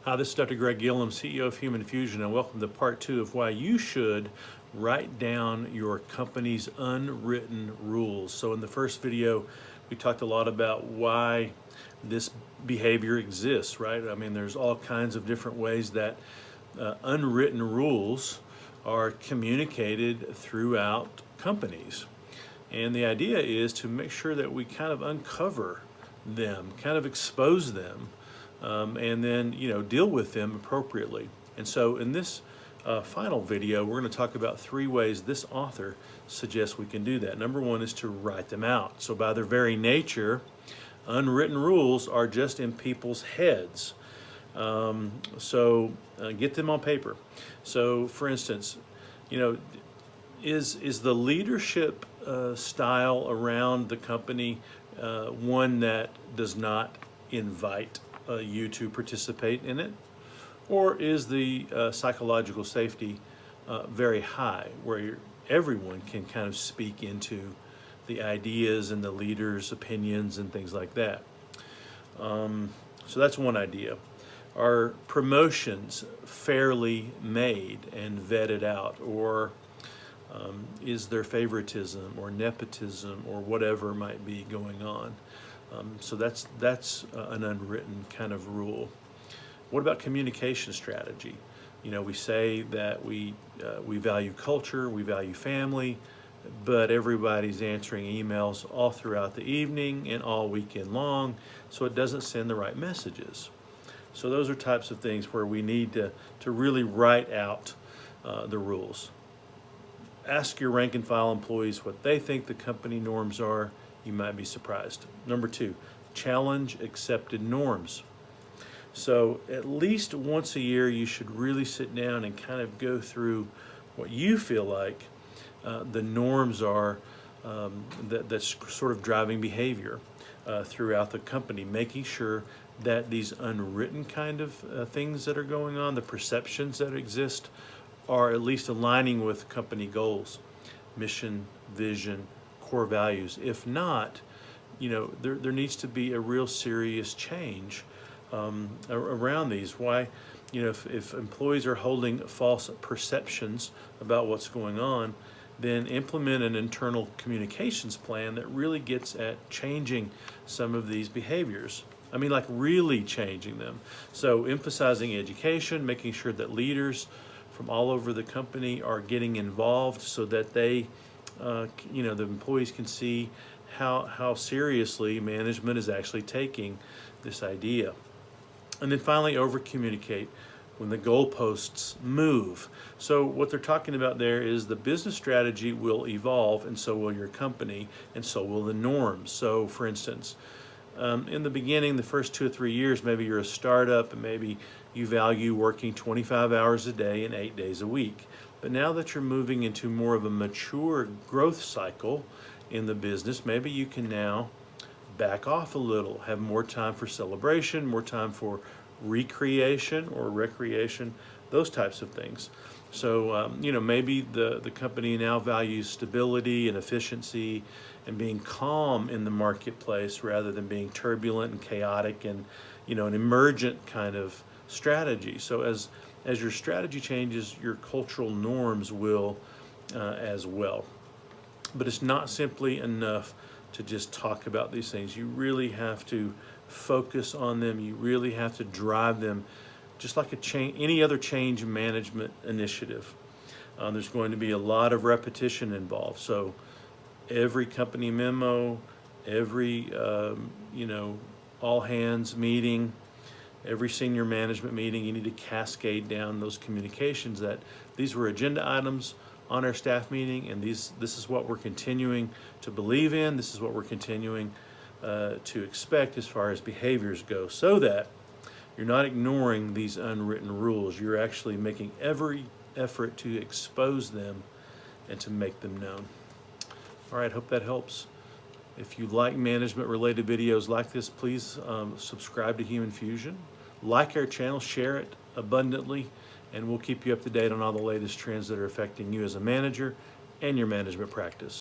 Hi, this is Dr. Greg Gillum, CEO of Human Fusion, and welcome to part 2 of why you should write down your company's unwritten rules. So in the first video, we talked a lot about why this behavior exists, right? I mean, there's all kinds of different ways that unwritten rules are communicated throughout companies. And the idea is to make sure that we kind of uncover them, kind of expose them, and then deal with them appropriately. And so in this final video, we're going to talk about 3 ways this author suggests we can do that. Number 1 is to write them out. So by their very nature, unwritten rules are just in people's heads. So get them on paper. So for instance, is the leadership style around the company one that does not invite you to participate in it? Or is the psychological safety very high, where everyone can kind of speak into the ideas and the leader's opinions and things like that? So that's one idea. Are promotions fairly made and vetted out, or is there favoritism or nepotism or whatever might be going on? So that's an unwritten kind of rule. What about communication strategy? We say that we value culture, we value family, but everybody's answering emails all throughout the evening and all weekend long, so it doesn't send the right messages. So those are types of things where we need to really write out the rules. Ask your rank and file employees what they think the company norms are. You might be surprised. Number 2, challenge accepted norms. So at least once a year, you should really sit down and kind of go through what you feel like the norms are that's sort of driving behavior throughout the company, making sure that these unwritten kind of things that are going on, the perceptions that exist, are at least aligning with company goals, mission, vision, core values. If not, there needs to be a real serious change around these. Why? If employees are holding false perceptions about what's going on, then implement an internal communications plan that really gets at changing some of these behaviors. I mean, like really changing them. So emphasizing education, making sure that leaders from all over the company are getting involved so that they, the employees can see how seriously management is actually taking this idea. And then finally, over-communicate when the goalposts move. So what they're talking about there is the business strategy will evolve, and so will your company, and so will the norms. So for instance, in the beginning, the first 2 or 3 years, maybe you're a startup and maybe you value working 25 hours a day and 8 days a week. But now that you're moving into more of a mature growth cycle in the business, maybe you can now back off a little, have more time for celebration, more time for recreation or recreation, those types of things. So, maybe the company now values stability and efficiency and being calm in the marketplace rather than being turbulent and chaotic and, an emergent kind of strategy. So as your strategy changes, your cultural norms will as well. But it's not simply enough to just talk about these things. You really have to focus on them. You really have to drive them, just like any other change management initiative. There's going to be a lot of repetition involved. So every company memo, every all hands meeting, every senior management meeting, you need to cascade down those communications that these were agenda items on our staff meeting, and this is what we're continuing to believe in. This is what we're continuing to expect as far as behaviors go, so that you're not ignoring these unwritten rules. You're actually making every effort to expose them and to make them known. All right, hope that helps. If you like management-related videos like this, please subscribe to Human Fusion. Like our channel, share it abundantly, and we'll keep you up to date on all the latest trends that are affecting you as a manager and your management practice.